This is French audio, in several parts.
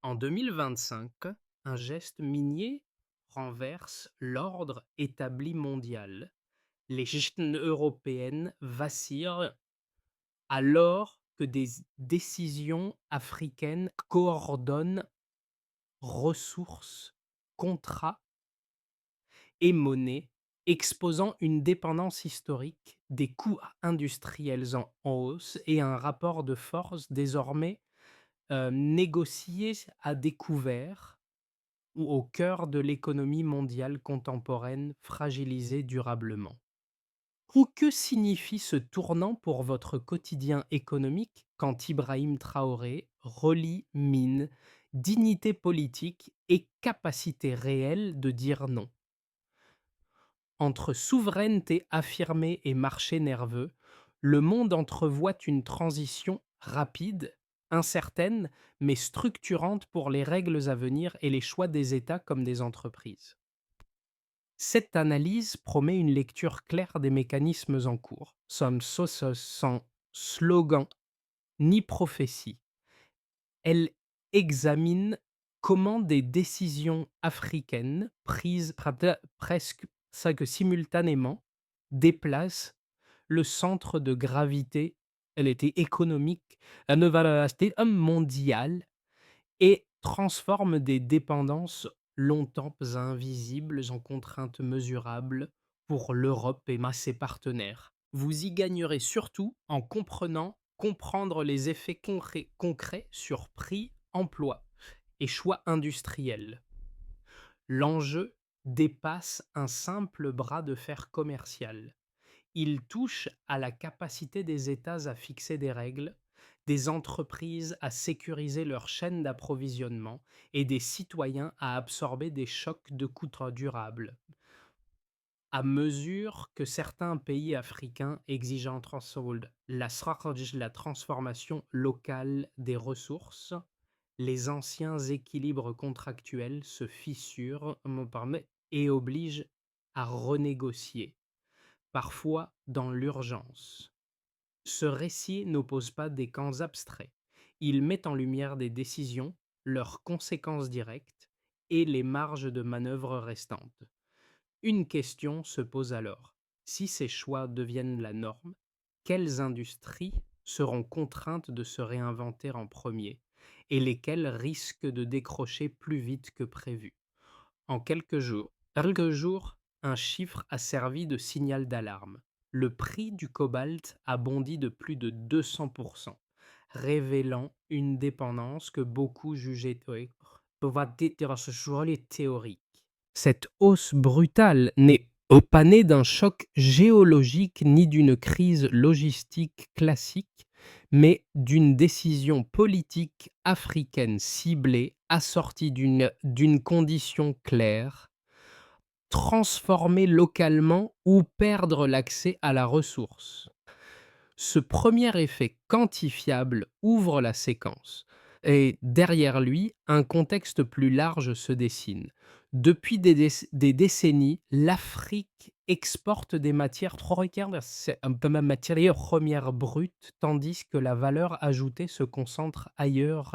En 2025, un geste minier renverse l'ordre établi mondial. Les chaînes européennes vacillent alors que des décisions africaines coordonnent ressources, contrats et monnaie, exposant une dépendance historique, des coûts industriels en hausse et un rapport de force désormais négocié à découvert ou au cœur de l'économie mondiale contemporaine fragilisée durablement. Ou que signifie ce tournant pour votre quotidien économique quand Ibrahim Traoré relie mine, dignité politique et capacité réelle de dire non? Entre souveraineté affirmée et marché nerveux, le monde entrevoit une transition rapide, incertaine, mais structurante pour les règles à venir et les choix des États comme des entreprises. Cette analyse promet une lecture claire des mécanismes en cours, sans slogan ni prophétie. Elle examine comment des décisions africaines prises presque simultanément déplacent le centre de gravité, elle était économique, la nouvelle mondiale et transforme des dépendances longtemps invisibles en contraintes mesurables pour l'Europe et ses partenaires. Vous y gagnerez surtout en comprendre les effets concrets sur prix, emploi et choix industriels. L'enjeu dépasse un simple bras de fer commercial. Il touche à la capacité des États à fixer des règles, des entreprises à sécuriser leur chaîne d'approvisionnement et des citoyens à absorber des chocs de coûts durables. À mesure que certains pays africains exigent la stratégie de la transformation locale des ressources, les anciens équilibres contractuels se fissurent et obligent à renégocier, parfois dans l'urgence. Ce récit n'oppose pas des camps abstraits. Il met en lumière des décisions, leurs conséquences directes et les marges de manœuvre restantes. Une question se pose alors. Si ces choix deviennent la norme, quelles industries seront contraintes de se réinventer en premier et lesquelles risquent de décrocher plus vite que prévu? En quelques jours, un chiffre a servi de signal d'alarme. Le prix du cobalt a bondi de plus de 200%, révélant une dépendance que beaucoup jugeaient théorique. Cette hausse brutale n'est pas née d'un choc géologique ni d'une crise logistique classique, mais d'une décision politique africaine ciblée, assortie d'une condition claire: transformer localement ou perdre l'accès à la ressource. Ce premier effet quantifiable ouvre la séquence et derrière lui, un contexte plus large se dessine. Depuis des décennies, l'Afrique exporte des matières c'est un peu ma matière première brute, tandis que la valeur ajoutée se concentre ailleurs.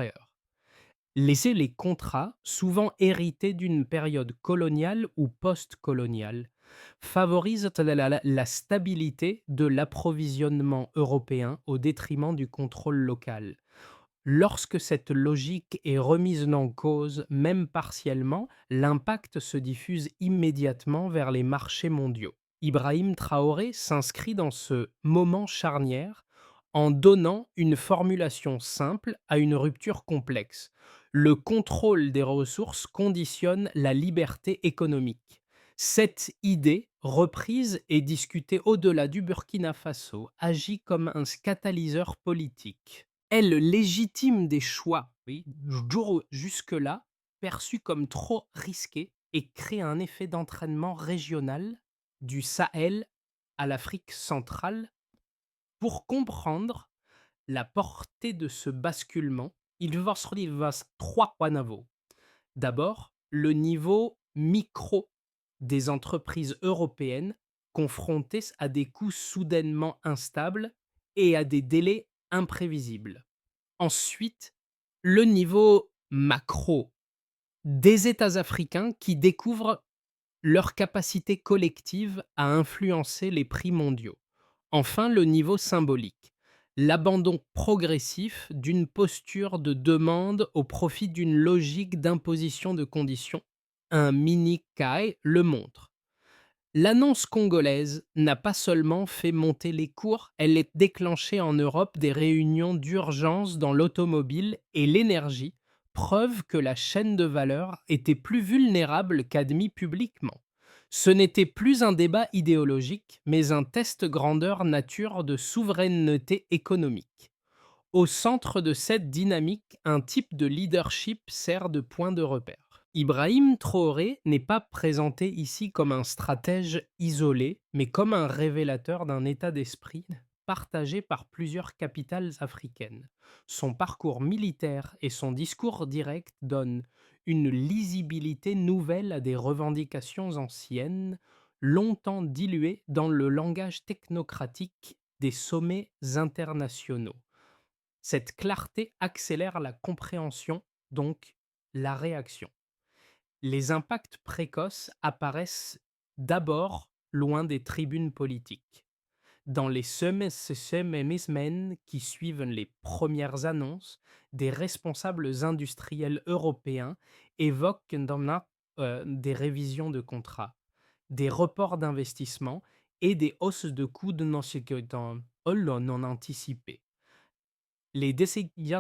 Laisser les contrats, souvent hérités d'une période coloniale ou post-coloniale, favorisent la stabilité de l'approvisionnement européen au détriment du contrôle local. Lorsque cette logique est remise en cause, même partiellement, l'impact se diffuse immédiatement vers les marchés mondiaux. Ibrahim Traoré s'inscrit dans ce moment charnière en donnant une formulation simple à une rupture complexe. Le contrôle des ressources conditionne la liberté économique. Cette idée, reprise et discutée au-delà du Burkina Faso, agit comme un catalyseur politique. Elle légitime des choix, oui, jusque-là perçus comme trop risqués et crée un effet d'entraînement régional du Sahel à l'Afrique centrale. Pour comprendre la portée de ce basculement, il va se relever trois niveaux. D'abord, le niveau micro des entreprises européennes confrontées à des coûts soudainement instables et à des délais imprévisibles. Ensuite, le niveau macro des États africains qui découvrent leur capacité collective à influencer les prix mondiaux. Enfin, le niveau symbolique. L'abandon progressif d'une posture de demande au profit d'une logique d'imposition de conditions. Un mini Kai le montre. L'annonce congolaise n'a pas seulement fait monter les cours, elle a déclenché en Europe des réunions d'urgence dans l'automobile et l'énergie, preuve que la chaîne de valeur était plus vulnérable qu'admis publiquement. Ce n'était plus un débat idéologique, mais un test grandeur nature de souveraineté économique. Au centre de cette dynamique, un type de leadership sert de point de repère. Ibrahim Traoré n'est pas présenté ici comme un stratège isolé, mais comme un révélateur d'un état d'esprit partagé par plusieurs capitales africaines. Son parcours militaire et son discours direct donnent une lisibilité nouvelle à des revendications anciennes, longtemps diluées dans le langage technocratique des sommets internationaux. Cette clarté accélère la compréhension, donc la réaction. Les impacts précoces apparaissent d'abord loin des tribunes politiques. Dans les semaines qui suivent les premières annonces, des responsables industriels européens évoquent des révisions de contrats, des reports d'investissement et des hausses de coûts de non anticipées. Les décisions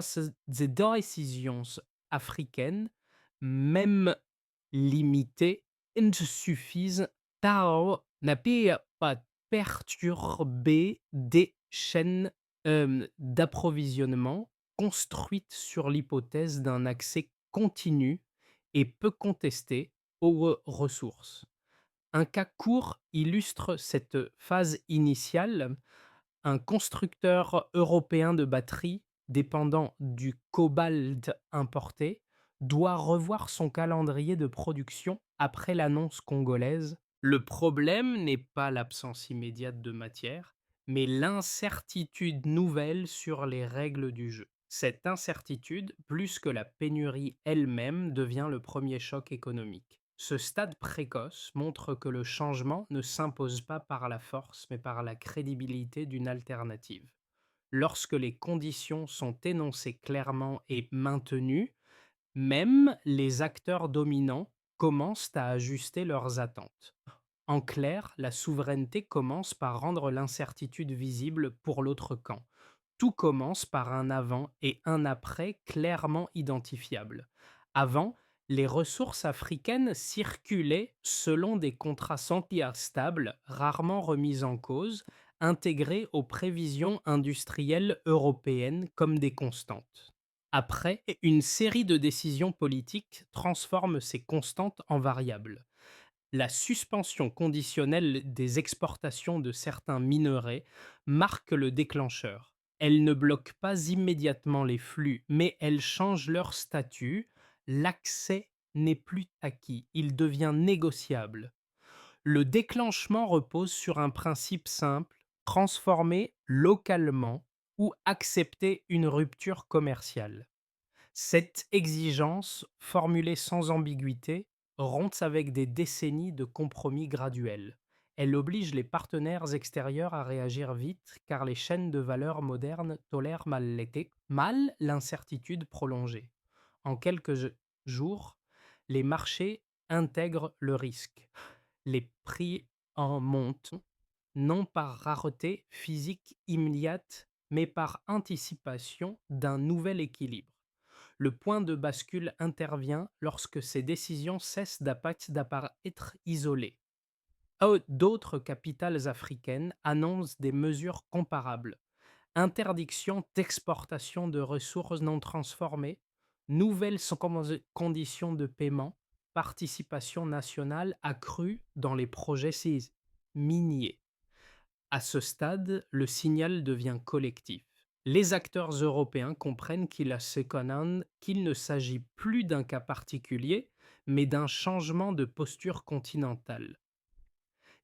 africaines, même limitées, ne suffisent pas perturber des chaînes d'approvisionnement construites sur l'hypothèse d'un accès continu et peu contesté aux ressources. Un cas court illustre cette phase initiale. Un constructeur européen de batteries dépendant du cobalt importé doit revoir son calendrier de production après l'annonce congolaise. Le problème n'est pas l'absence immédiate de matière, mais l'incertitude nouvelle sur les règles du jeu. Cette incertitude, plus que la pénurie elle-même, devient le premier choc économique. Ce stade précoce montre que le changement ne s'impose pas par la force, mais par la crédibilité d'une alternative. Lorsque les conditions sont énoncées clairement et maintenues, même les acteurs dominants commencent à ajuster leurs attentes. En clair, la souveraineté commence par rendre l'incertitude visible pour l'autre camp. Tout commence par un avant et un après clairement identifiables. Avant, les ressources africaines circulaient selon des contrats sentia stables, rarement remis en cause, intégrés aux prévisions industrielles européennes comme des constantes. Après, une série de décisions politiques transforme ces constantes en variables. La suspension conditionnelle des exportations de certains minerais marque le déclencheur. Elle ne bloque pas immédiatement les flux, mais elle change leur statut. L'accès n'est plus acquis, il devient négociable. Le déclenchement repose sur un principe simple: transformer localement ou accepter une rupture commerciale. Cette exigence, formulée sans ambiguïté, rompt avec des décennies de compromis graduels. Elle oblige les partenaires extérieurs à réagir vite, car les chaînes de valeur modernes tolèrent mal l'incertitude prolongée. En jours, les marchés intègrent le risque. Les prix en montent, non par rareté physique immédiate, mais par anticipation d'un nouvel équilibre. Le point de bascule intervient lorsque ces décisions cessent d'apparaître isolées. D'autres capitales africaines annoncent des mesures comparables: interdiction d'exportation de ressources non transformées, nouvelles conditions de paiement, participation nationale accrue dans les projets miniers. À ce stade, le signal devient collectif. Les acteurs européens comprennent qu'il ne s'agit plus d'un cas particulier, mais d'un changement de posture continentale.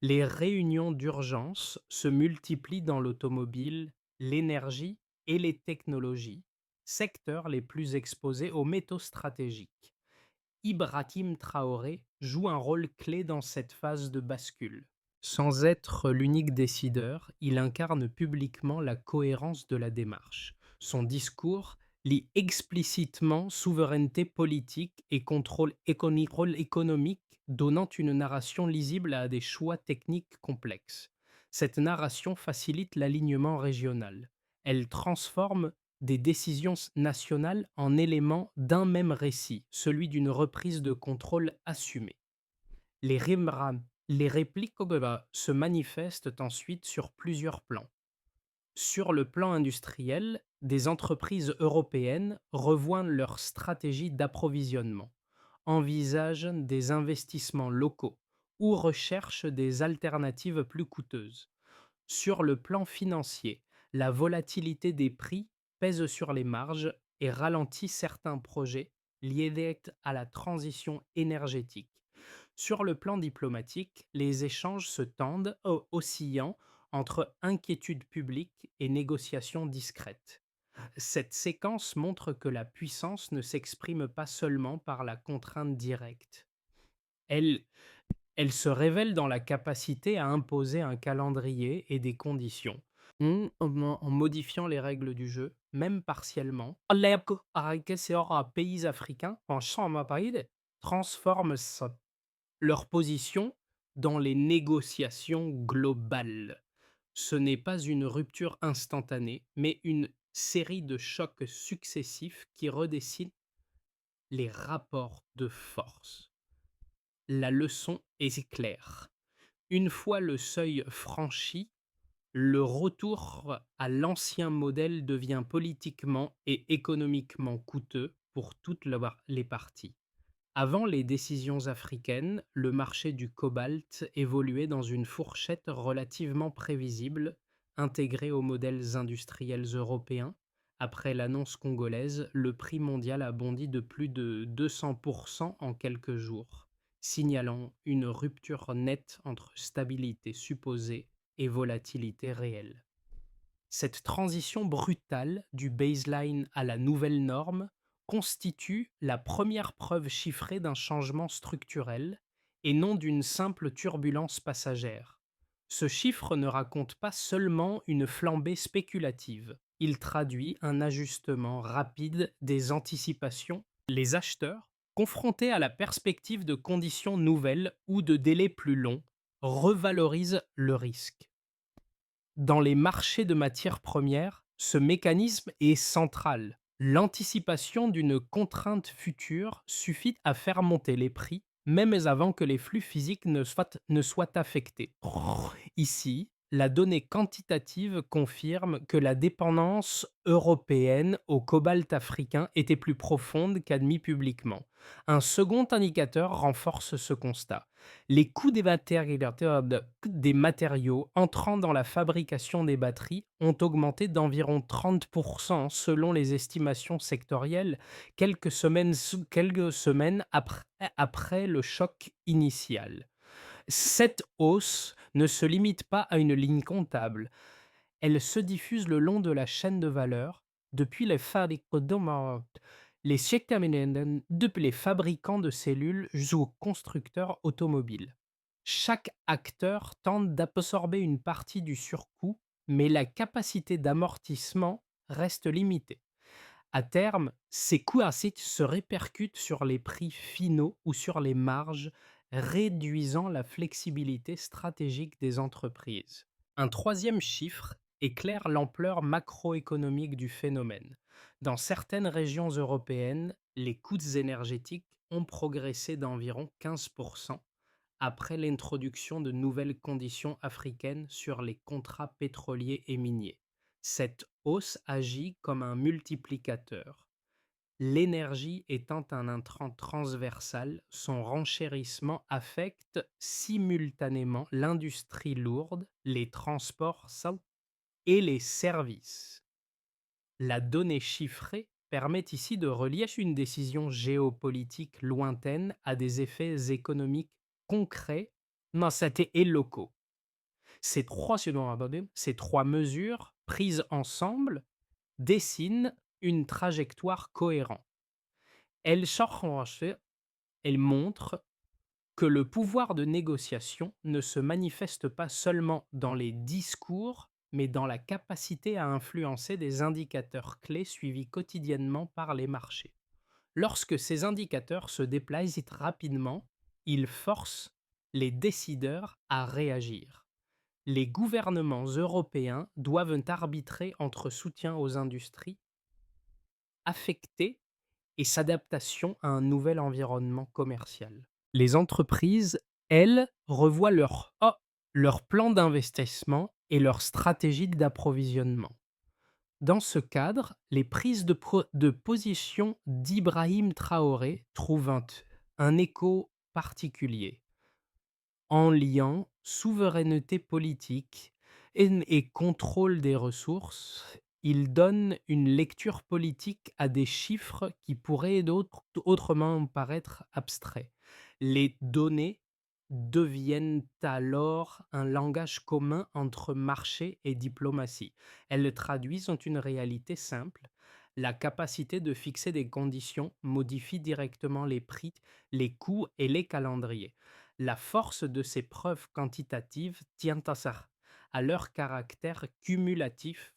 Les réunions d'urgence se multiplient dans l'automobile, l'énergie et les technologies. secteurs les plus exposés aux métaux stratégiques. Ibrahim Traoré joue un rôle clé dans cette phase de bascule. Sans être l'unique décideur, il incarne publiquement la cohérence de la démarche. Son discours lie explicitement souveraineté politique et contrôle économique, donnant une narration lisible à des choix techniques complexes. Cette narration facilite l'alignement régional. Elle transforme des décisions nationales en éléments d'un même récit, celui d'une reprise de contrôle assumée. Les rimram les répliques se manifestent ensuite sur plusieurs plans. Sur le plan industriel, des entreprises européennes revoient leur stratégie d'approvisionnement, envisagent des investissements locaux ou recherchent des alternatives plus coûteuses. Sur le plan financier, la volatilité des prix pèse sur les marges et ralentit certains projets liés à la transition énergétique. Sur le plan diplomatique, les échanges se tendent, oscillant entre inquiétude publique et négociations discrètes. Cette séquence montre que la puissance ne s'exprime pas seulement par la contrainte directe. Elle, elle se révèle dans la capacité à imposer un calendrier et des conditions, en modifiant les règles du jeu, même partiellement. Les pays africains transforment leur position dans les négociations globales. Ce n'est pas une rupture instantanée, mais une série de chocs successifs qui redessinent les rapports de force. La leçon est claire. Une fois le seuil franchi, le retour à l'ancien modèle devient politiquement et économiquement coûteux pour toutes les parties. Avant les décisions africaines, le marché du cobalt évoluait dans une fourchette relativement prévisible, intégrée aux modèles industriels européens. Après l'annonce congolaise, le prix mondial a bondi de plus de 200% en quelques jours, signalant une rupture nette entre stabilité supposée et volatilité réelle. Cette transition brutale du baseline à la nouvelle norme constitue la première preuve chiffrée d'un changement structurel et non d'une simple turbulence passagère. Ce chiffre ne raconte pas seulement une flambée spéculative, il traduit un ajustement rapide des anticipations. Les acheteurs, confrontés à la perspective de conditions nouvelles ou de délais plus longs, revalorisent le risque. Dans les marchés de matières premières, ce mécanisme est central. L'anticipation d'une contrainte future suffit à faire monter les prix, même avant que les flux physiques ne soient affectés. Ici, la donnée quantitative confirme que la dépendance européenne au cobalt africain était plus profonde qu'admis publiquement. Un second indicateur renforce ce constat. Les coûts des matériaux entrant dans la fabrication des batteries ont augmenté d'environ 30% selon les estimations sectorielles, quelques semaines après le choc initial. Cette hausse ne se limite pas à une ligne comptable, elle se diffuse le long de la chaîne de valeur, depuis depuis les fabricants de cellules jusqu'aux constructeurs automobiles. Chaque acteur tente d'absorber une partie du surcoût, mais la capacité d'amortissement reste limitée. À terme, ces coûts acides se répercutent sur les prix finaux ou sur les marges, réduisant la flexibilité stratégique des entreprises. Un troisième chiffre éclaire l'ampleur macroéconomique du phénomène. Dans certaines régions européennes, les coûts énergétiques ont progressé d'environ 15% après l'introduction de nouvelles conditions africaines sur les contrats pétroliers et miniers. Cette hausse agit comme un multiplicateur. L'énergie étant un intrant transversal, son renchérissement affecte simultanément l'industrie lourde, les transports et les services. La donnée chiffrée permet ici de relier une décision géopolitique lointaine à des effets économiques concrets et locaux. Ces trois mesures prises ensemble dessinent une trajectoire cohérente. Elle s'arrange elle montre que le pouvoir de négociation ne se manifeste pas seulement dans les discours, mais dans la capacité à influencer des indicateurs clés suivis quotidiennement par les marchés. Lorsque ces indicateurs se déplacent rapidement, ils forcent les décideurs à réagir. Les gouvernements européens doivent arbitrer entre soutien aux industries affectées et s'adaptation à un nouvel environnement commercial. Les entreprises, elles, revoient leur plan d'investissement et leur stratégie d'approvisionnement. Dans ce cadre, les prises de position d'Ibrahim Traoré trouvent un écho particulier. En liant souveraineté politique et contrôle des ressources, il donne une lecture politique à des chiffres qui pourraient autrement paraître abstraits. Les données deviennent alors un langage commun entre marché et diplomatie. Elles traduisent une réalité simple. La capacité de fixer des conditions modifie directement les prix, les coûts et les calendriers. La force de ces preuves quantitatives tient à leur caractère cumulatif.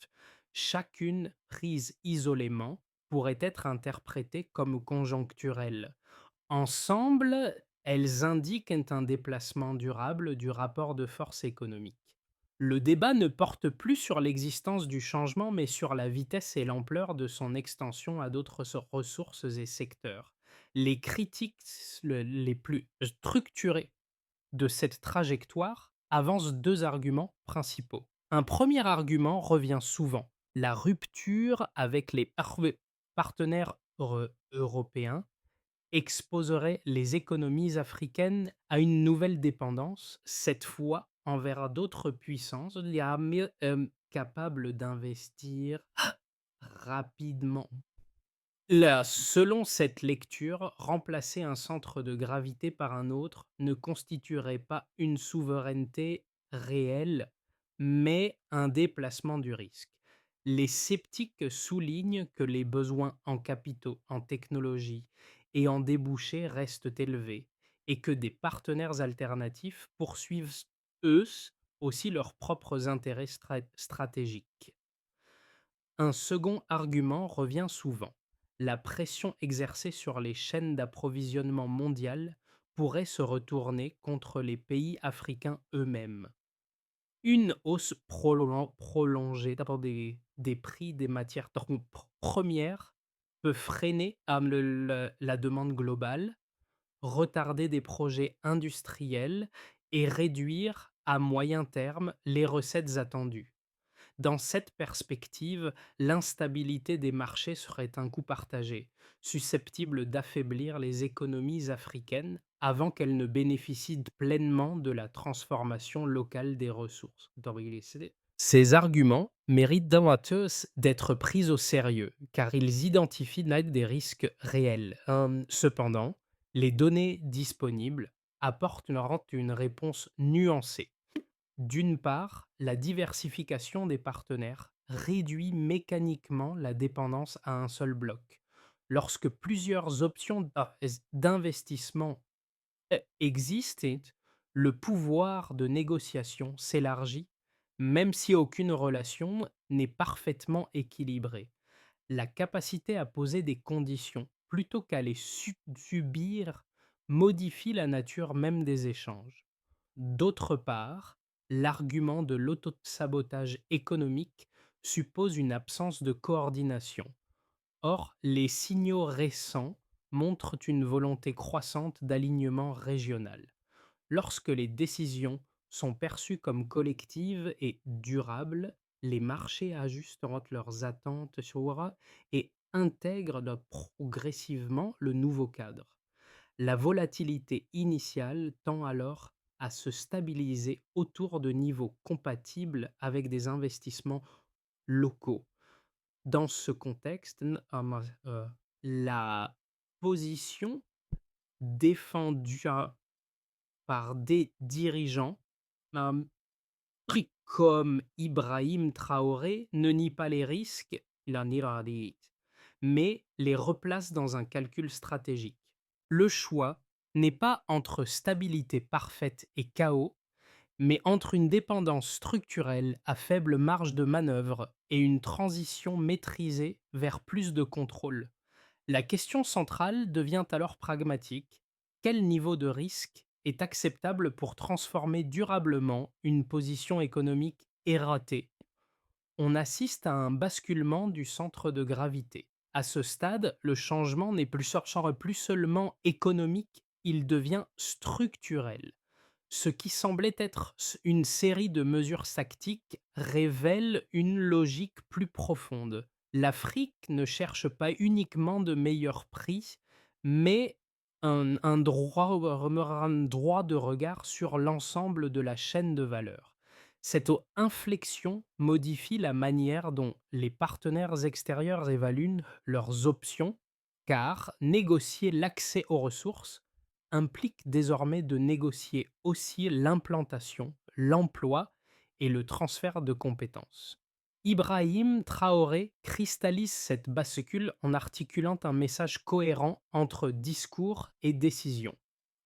Chacune prise isolément pourrait être interprétée comme conjoncturelle. Ensemble, elles indiquent un déplacement durable du rapport de force économique. Le débat ne porte plus sur l'existence du changement, mais sur la vitesse et l'ampleur de son extension à d'autres ressources et secteurs. Les critiques les plus structurées de cette trajectoire avance deux arguments principaux. Un premier argument revient souvent, la rupture avec les partenaires européens exposerait les économies africaines à une nouvelle dépendance, cette fois envers d'autres puissances capables d'investir rapidement. Là, selon cette lecture, remplacer un centre de gravité par un autre ne constituerait pas une souveraineté réelle, mais un déplacement du risque. Les sceptiques soulignent que les besoins en capitaux, en technologie et en débouchés restent élevés et que des partenaires alternatifs poursuivent eux aussi leurs propres intérêts stratégiques. Un second argument revient souvent. La pression exercée sur les chaînes d'approvisionnement mondiales pourrait se retourner contre les pays africains eux-mêmes. Une hausse prolongée d'abord des prix des matières premières peut freiner la demande globale, retarder des projets industriels et réduire à moyen terme les recettes attendues. Dans cette perspective, l'instabilité des marchés serait un coût partagé, susceptible d'affaiblir les économies africaines avant qu'elles ne bénéficient pleinement de la transformation locale des ressources. Ces arguments méritent davantage d'être pris au sérieux, car ils identifient des risques réels. Cependant, les données disponibles apportent une réponse nuancée. D'une part, la diversification des partenaires réduit mécaniquement la dépendance à un seul bloc. Lorsque plusieurs options d'investissement existent, le pouvoir de négociation s'élargit, même si aucune relation n'est parfaitement équilibrée. La capacité à poser des conditions plutôt qu'à les subir modifie la nature même des échanges. D'autre part, l'argument de l'autosabotage économique suppose une absence de coordination. Or, les signaux récents montrent une volonté croissante d'alignement régional. Lorsque les décisions sont perçues comme collectives et durables, les marchés ajustent leurs attentes et intègrent progressivement le nouveau cadre. La volatilité initiale tend alors à se stabiliser autour de niveaux compatibles avec des investissements locaux. Dans ce contexte, la position défendue par des dirigeants euh, comme Ibrahim Traoré ne nie pas les risques, il en irradie. mais les replace dans un calcul stratégique. Le choix n'est pas entre stabilité parfaite et chaos, mais entre une dépendance structurelle à faible marge de manœuvre et une transition maîtrisée vers plus de contrôle. La question centrale devient alors pragmatique. Quel niveau de risque est acceptable pour transformer durablement une position économique erratée? On assiste à un basculement du centre de gravité. À ce stade, le changement n'est plus seulement économique, il devient structurel. Ce qui semblait être une série de mesures tactiques révèle une logique plus profonde. L'Afrique ne cherche pas uniquement de meilleurs prix, mais un droit de regard sur l'ensemble de la chaîne de valeur. Cette inflexion modifie la manière dont les partenaires extérieurs évaluent leurs options, car négocier l'accès aux ressources implique désormais de négocier aussi l'implantation, l'emploi et le transfert de compétences. Ibrahim Traoré cristallise cette bascule en articulant un message cohérent entre discours et décision.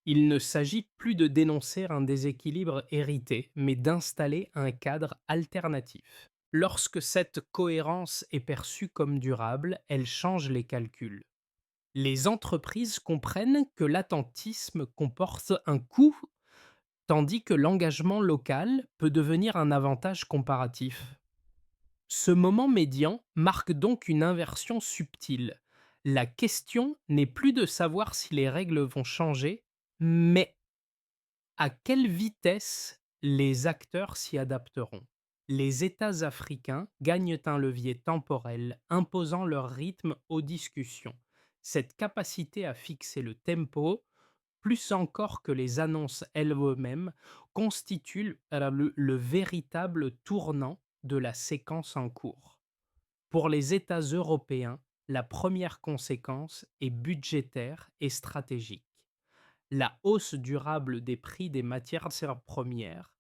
Il ne s'agit plus de dénoncer un déséquilibre hérité, mais d'installer un cadre alternatif. Lorsque cette cohérence est perçue comme durable, elle change les calculs. Les entreprises comprennent que l'attentisme comporte un coût, tandis que l'engagement local peut devenir un avantage comparatif. Ce moment médian marque donc une inversion subtile. La question n'est plus de savoir si les règles vont changer, mais à quelle vitesse les acteurs s'y adapteront. Les États africains gagnent un levier temporel, imposant leur rythme aux discussions. Cette capacité à fixer le tempo, plus encore que les annonces elles-mêmes, constitue le véritable tournant de la séquence en cours. Pour les États européens, la première conséquence est budgétaire et stratégique. La hausse durable des prix des matières premières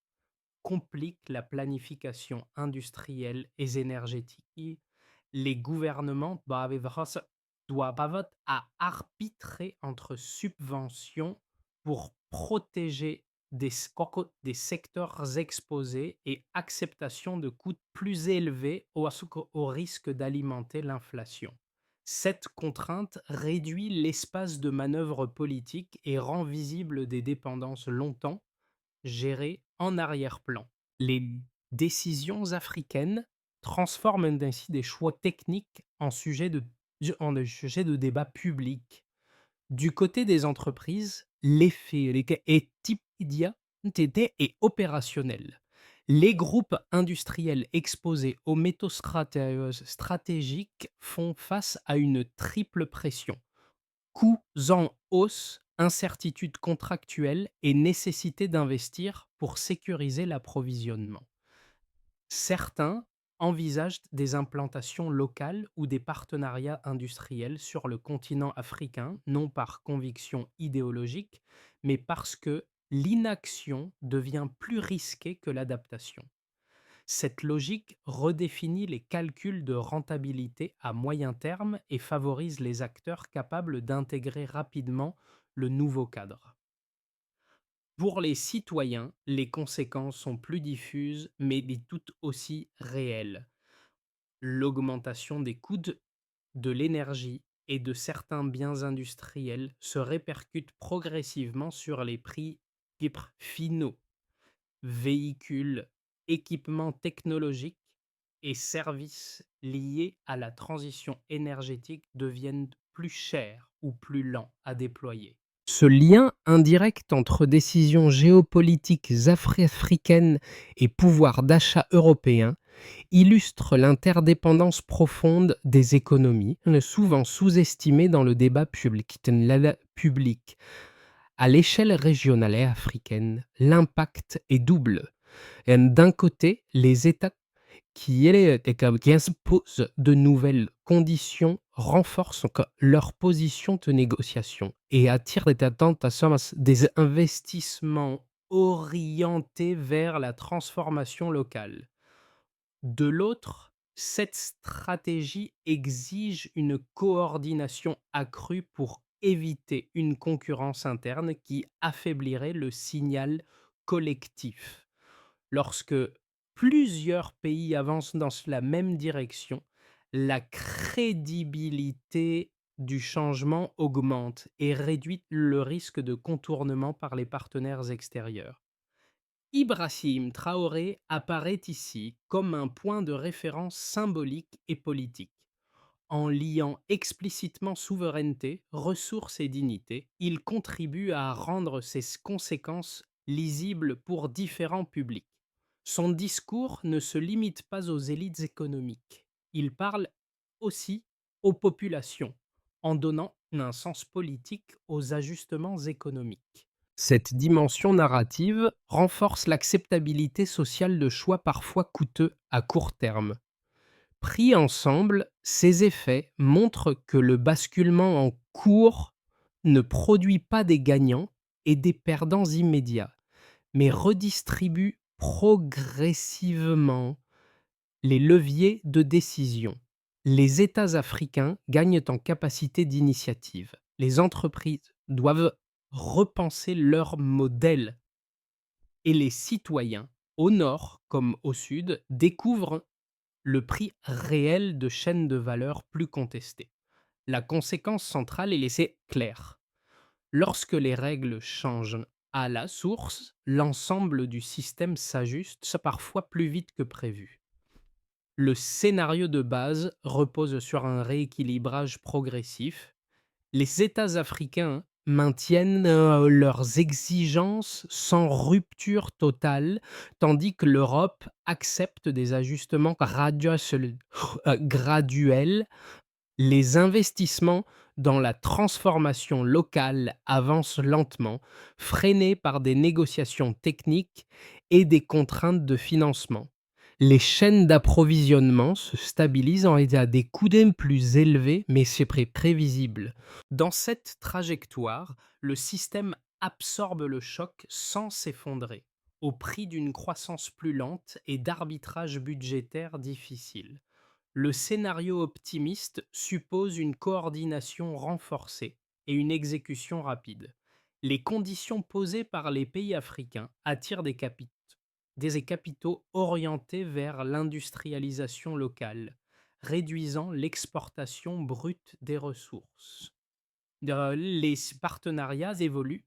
complique la planification industrielle et énergétique. Les gouvernements doivent à arbitrer entre subventions pour protéger des secteurs exposés et acceptation de coûts plus élevés au risque d'alimenter l'inflation. Cette contrainte réduit l'espace de manœuvre politique et rend visible des dépendances longtemps gérées en arrière-plan. Les décisions africaines transforment ainsi des choix techniques en sujets de débat public. Du côté des entreprises, l'effet est immédiat et opérationnel. Les groupes industriels exposés aux métaux stratégiques font face à une triple pression: coûts en hausse, incertitudes contractuelles et nécessité d'investir pour sécuriser l'approvisionnement. Certains envisagent des implantations locales ou des partenariats industriels sur le continent africain, non par conviction idéologique, mais parce que l'inaction devient plus risquée que l'adaptation. Cette logique redéfinit les calculs de rentabilité à moyen terme et favorise les acteurs capables d'intégrer rapidement le nouveau cadre. Pour les citoyens, les conséquences sont plus diffuses, mais tout aussi réelles. L'augmentation des coûts de l'énergie et de certains biens industriels se répercute progressivement sur les prix finaux. Véhicules, équipements technologiques et services liés à la transition énergétique deviennent plus chers ou plus lents à déployer. Ce lien indirect entre décisions géopolitiques africaines et pouvoir d'achat européen illustre l'interdépendance profonde des économies, souvent sous-estimée dans le débat public. À l'échelle régionale et africaine, l'impact est double. D'un côté, les États qui imposent de nouvelles conditions renforcent leur position de négociation et attirent des attentes des investissements orientés vers la transformation locale. De l'autre, Cette stratégie exige une coordination accrue pour éviter une concurrence interne qui affaiblirait le signal collectif. Lorsque plusieurs pays avancent dans la même direction, la crédibilité du changement augmente et réduit le risque de contournement par les partenaires extérieurs. Ibrahim Traoré apparaît ici comme un point de référence symbolique et politique. En liant explicitement souveraineté, ressources et dignité, il contribue à rendre ses conséquences lisibles pour différents publics. Son discours ne se limite pas aux élites économiques. Il parle aussi aux populations, en donnant un sens politique aux ajustements économiques. Cette dimension narrative renforce l'acceptabilité sociale de choix parfois coûteux à court terme. Pris ensemble, ces effets montrent que le basculement en cours ne produit pas des gagnants et des perdants immédiats, mais redistribue progressivement les leviers de décision. Les États africains gagnent en capacité d'initiative. Les entreprises doivent repenser leur modèle et les citoyens, au nord comme au sud, découvrent le prix réel de chaînes de valeur plus contestées. La conséquence centrale est laissée claire. Lorsque les règles changent à la source, l'ensemble du système s'ajuste, parfois plus vite que prévu. Le scénario de base repose sur un rééquilibrage progressif. Les États africains maintiennent leurs exigences sans rupture totale, tandis que l'Europe accepte des ajustements graduels. Les investissements dans la transformation locale avancent lentement, freinés par des négociations techniques et des contraintes de financement. Les chaînes d'approvisionnement se stabilisent à des coûts plus élevés, mais c'est prévisible. Dans cette trajectoire, le système absorbe le choc sans s'effondrer, au prix d'une croissance plus lente et d'arbitrages budgétaires difficiles. Le scénario optimiste suppose une coordination renforcée et une exécution rapide. Les conditions posées par les pays africains attirent des capitaux orientés vers l'industrialisation locale, réduisant l'exportation brute des ressources. Les partenariats évoluent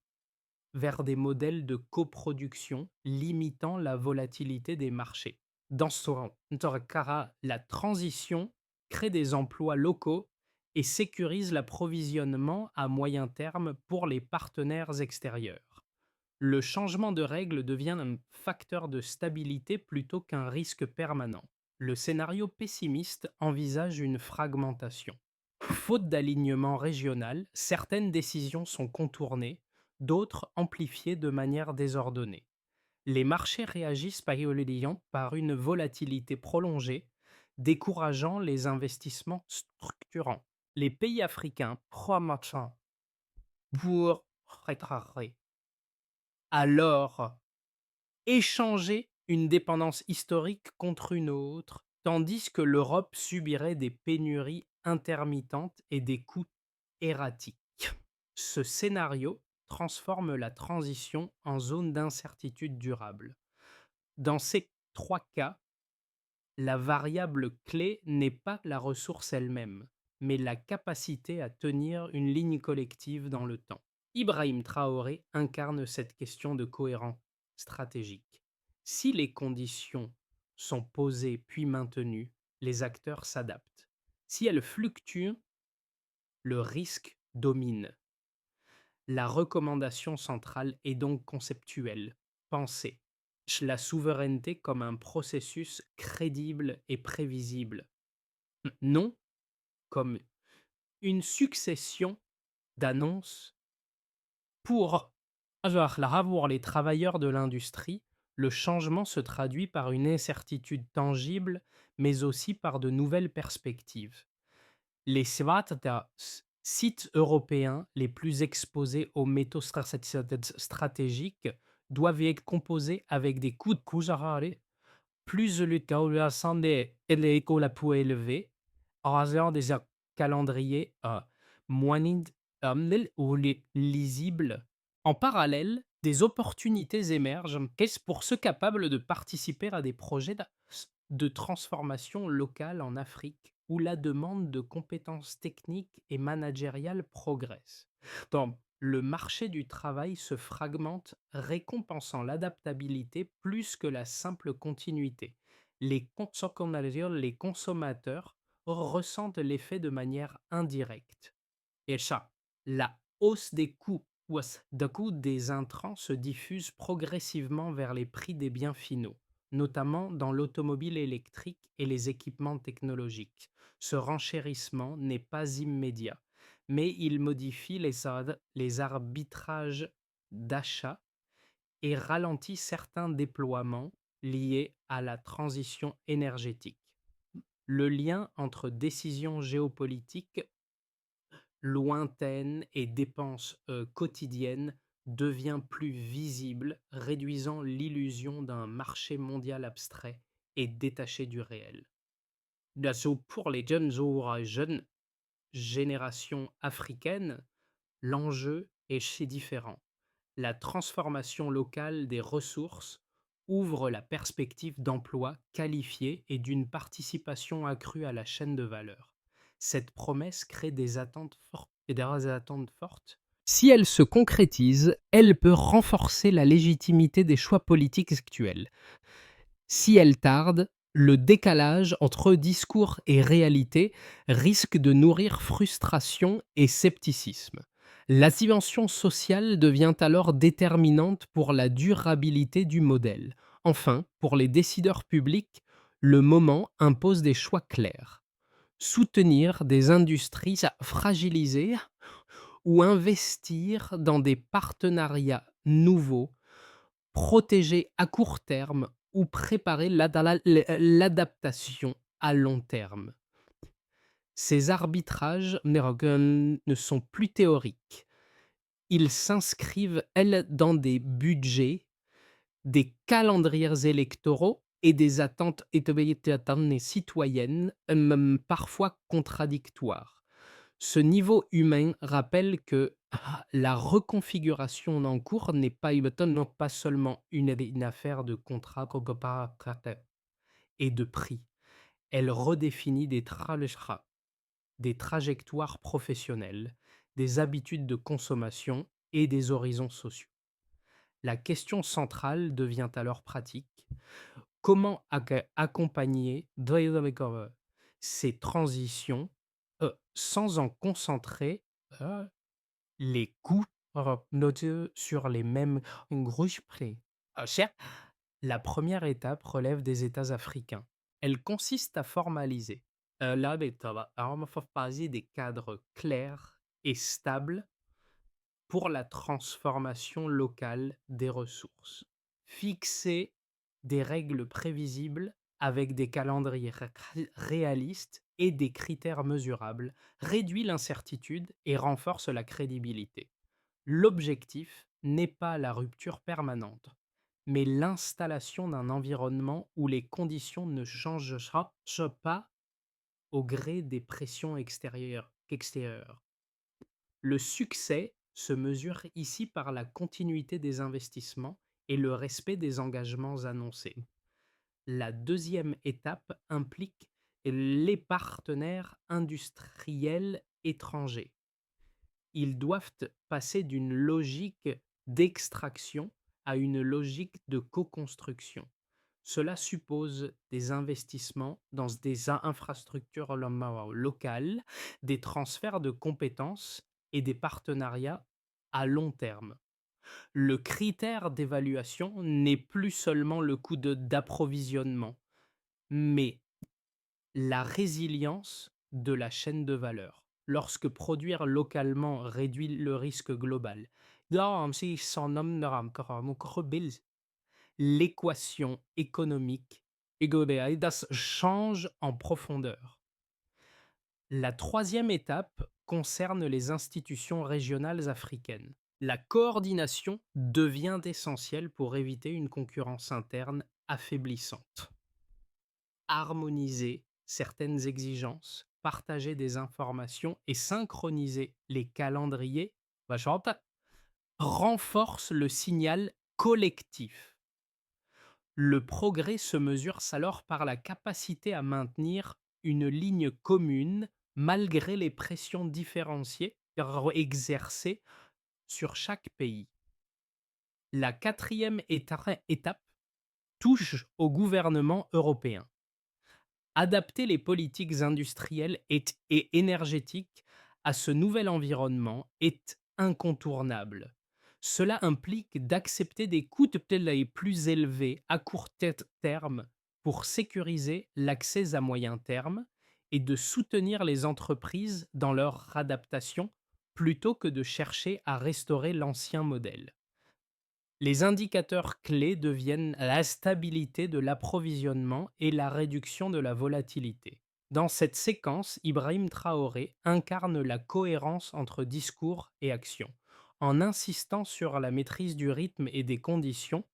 vers des modèles de coproduction limitant la volatilité des marchés. Dans ce cas, la transition crée des emplois locaux et sécurise l'approvisionnement à moyen terme pour les partenaires extérieurs. Le changement de règles devient un facteur de stabilité plutôt qu'un risque permanent. Le scénario pessimiste envisage une fragmentation. Faute d'alignement régional, certaines décisions sont contournées, d'autres amplifiées de manière désordonnée. Les marchés réagissent par une volatilité prolongée, décourageant les investissements structurants. Les pays africains promettent pour rétrarer alors échanger une dépendance historique contre une autre, tandis que l'Europe subirait des pénuries intermittentes et des coûts erratiques. Ce scénario transforme la transition en zone d'incertitude durable. Dans ces trois cas, la variable clé n'est pas la ressource elle-même, mais la capacité à tenir une ligne collective dans le temps. Ibrahim Traoré incarne cette question de cohérence stratégique. Si les conditions sont posées puis maintenues, les acteurs s'adaptent. Si elles fluctuent, le risque domine. La recommandation centrale est donc conceptuelle. Penser la souveraineté comme un processus crédible et prévisible, non comme une succession d'annonces pour avoir les travailleurs de l'industrie. Le changement se traduit par une incertitude tangible, mais aussi par de nouvelles perspectives. Les sites européens les plus exposés aux métaux stratégiques doivent être composés avec des coûts de plus le calendrier est la plus élevé, en raison des calendriers moins ou lisibles. En parallèle, des opportunités émergent qu'est-ce pour ceux capables de participer à des projets de transformation locale en Afrique, où la demande de compétences techniques et managériales progresse. Donc, le marché du travail se fragmente, récompensant l'adaptabilité plus que la simple continuité. Sans qu'on allait dire, les consommateurs ressentent l'effet de manière indirecte. Et ça, la hausse des coûts des intrants se diffuse progressivement vers les prix des biens finaux, notamment dans l'automobile électrique et les équipements technologiques. Ce renchérissement n'est pas immédiat, mais il modifie les arbitrages d'achat et ralentit certains déploiements liés à la transition énergétique. Le lien entre décisions géopolitiques lointaines et dépenses quotidiennes devient plus visible, réduisant l'illusion d'un marché mondial abstrait et détaché du réel. Pour les jeunes générations africaines, l'enjeu est si différent. La transformation locale des ressources ouvre la perspective d'emplois qualifiés et d'une participation accrue à la chaîne de valeur. Cette promesse crée des attentes fortes et des attentes fortes. Si elle se concrétise, elle peut renforcer la légitimité des choix politiques actuels. Si elle tarde, le décalage entre discours et réalité risque de nourrir frustration et scepticisme. La dimension sociale devient alors déterminante pour la durabilité du modèle. Enfin, pour les décideurs publics, le moment impose des choix clairs. Soutenir des industries fragilisées ou investir dans des partenariats nouveaux, protéger à court terme ou préparer l'adaptation à long terme. Ces arbitrages ne sont plus théoriques. Ils s'inscrivent, elles, dans des budgets, des calendriers électoraux et des attentes citoyennes, parfois contradictoires. Ce niveau humain rappelle que la reconfiguration en cours n'est pas, non pas seulement une affaire de contrat et de prix. Elle redéfinit des trajectoires professionnelles, des habitudes de consommation et des horizons sociaux. La question centrale devient alors pratique. Comment accompagner ces transitions sans en concentrer les coûts notés sur les mêmes grosses prix? Certes, la première étape relève des États africains. Elle consiste à formaliser des cadres clairs et stables pour la transformation locale des ressources. Fixer des règles prévisibles avec des calendriers réalistes et des critères mesurables réduit l'incertitude et renforce la crédibilité. L'objectif n'est pas la rupture permanente, mais l'installation d'un environnement où les conditions ne changent pas au gré des pressions extérieures. Le succès se mesure ici par la continuité des investissements et le respect des engagements annoncés. La deuxième étape implique les partenaires industriels étrangers. Ils doivent passer d'une logique d'extraction à une logique de co-construction. Cela suppose des investissements dans des infrastructures locales, des transferts de compétences et des partenariats à long terme. Le critère d'évaluation n'est plus seulement le coût d'approvisionnement, mais la résilience de la chaîne de valeur. Lorsque produire localement réduit le risque global, l'équation économique change en profondeur. La troisième étape concerne les institutions régionales africaines. La coordination devient essentielle pour éviter une concurrence interne affaiblissante. harmoniser certaines exigences, partager des informations et synchroniser les calendriers, vachement renforce le signal collectif. Le progrès se mesure alors par la capacité à maintenir une ligne commune malgré les pressions différenciées exercées sur chaque pays. La quatrième étape touche au gouvernement européen. Adapter les politiques industrielles et énergétiques à ce nouvel environnement est incontournable. Cela implique d'accepter des coûts peut-être les plus élevés à terme pour sécuriser l'accès à moyen terme et de soutenir les entreprises dans leur adaptation plutôt que de chercher à restaurer l'ancien modèle. Les indicateurs clés deviennent la stabilité de l'approvisionnement et la réduction de la volatilité. Dans cette séquence, Ibrahim Traoré incarne la cohérence entre discours et action. En insistant sur la maîtrise du rythme et des conditions,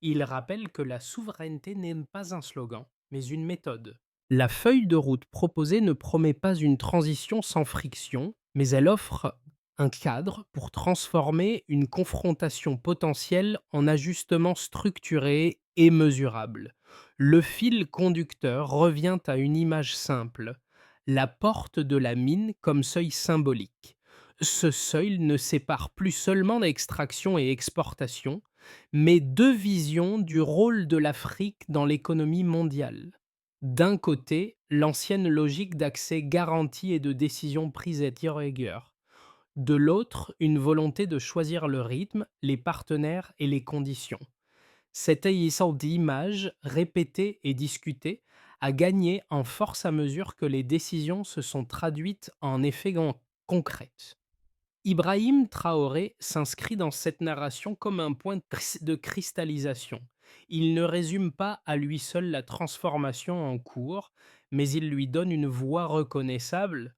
il rappelle que la souveraineté n'est pas un slogan, mais une méthode. La feuille de route proposée ne promet pas une transition sans friction, mais elle offre un cadre pour transformer une confrontation potentielle en ajustement structuré et mesurable. Le fil conducteur revient à une image simple, la porte de la mine comme seuil symbolique. Ce seuil ne sépare plus seulement l'extraction et exportation, mais deux visions du rôle de l'Afrique dans l'économie mondiale. D'un côté, l'ancienne logique d'accès garanti et de décision prise à rigueur. De l'autre, une volonté de choisir le rythme, les partenaires et les conditions. Cette sorte d'image, répétée et discutée, a gagné en force à mesure que les décisions se sont traduites en effets concrets. Ibrahim Traoré s'inscrit dans cette narration comme un point de cristallisation. Il ne résume pas à lui seul la transformation en cours, mais il lui donne une voix reconnaissable.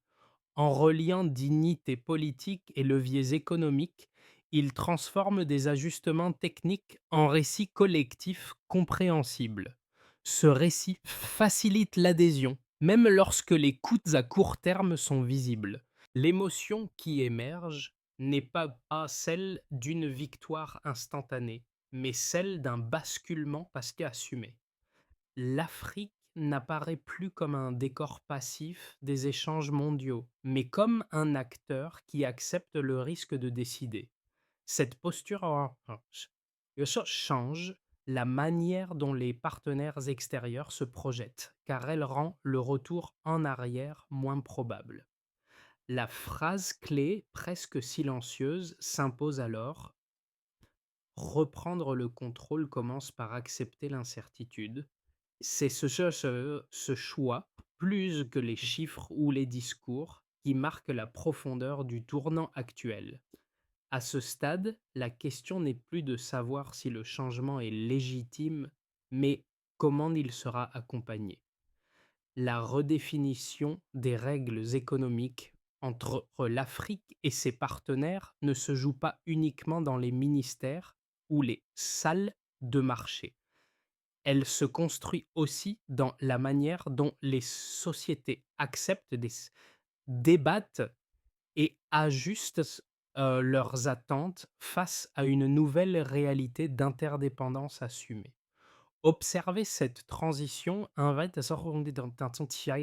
En reliant dignité politique et leviers économiques, il transforme des ajustements techniques en récits collectifs compréhensibles. Ce récit facilite l'adhésion, même lorsque les coûts à court terme sont visibles. L'émotion qui émerge n'est pas celle d'une victoire instantanée, mais celle d'un basculement parce qu'assumé. L'Afrique n'apparaît plus comme un décor passif des échanges mondiaux, mais comme un acteur qui accepte le risque de décider. Cette posture change la manière dont les partenaires extérieurs se projettent, car elle rend le retour en arrière moins probable. La phrase clé, presque silencieuse, s'impose alors. Reprendre le contrôle commence par accepter l'incertitude. C'est ce choix, plus que les chiffres ou les discours, qui marque la profondeur du tournant actuel. À ce stade, la question n'est plus de savoir si le changement est légitime, mais comment il sera accompagné. La redéfinition des règles économiques entre l'Afrique et ses partenaires ne se joue pas uniquement dans les ministères ou les salles de marché. Elle se construit aussi dans la manière dont les sociétés acceptent, débattent et ajustent leurs attentes face à une nouvelle réalité d'interdépendance assumée. Observer cette transition invite à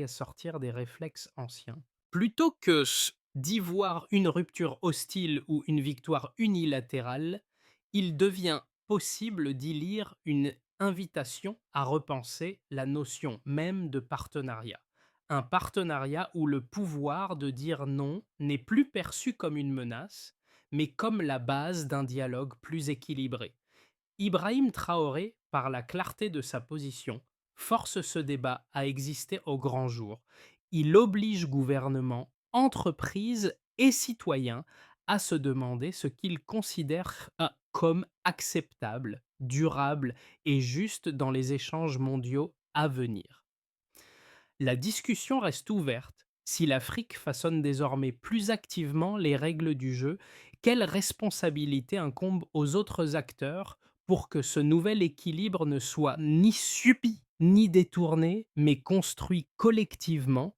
sortir des réflexes anciens. Plutôt que d'y voir une rupture hostile ou une victoire unilatérale, il devient possible d'y lire une invitation à repenser la notion même de partenariat. Un partenariat où le pouvoir de dire non n'est plus perçu comme une menace, mais comme la base d'un dialogue plus équilibré. Ibrahim Traoré, par la clarté de sa position, force ce débat à exister au grand jour. Il oblige gouvernements, entreprises et citoyens à se demander ce qu'ils considèrent comme acceptable, durable et juste dans les échanges mondiaux à venir. La discussion reste ouverte. Si l'Afrique façonne désormais plus activement les règles du jeu, quelle responsabilité incombe aux autres acteurs pour que ce nouvel équilibre ne soit ni subi ni détourné, mais construit collectivement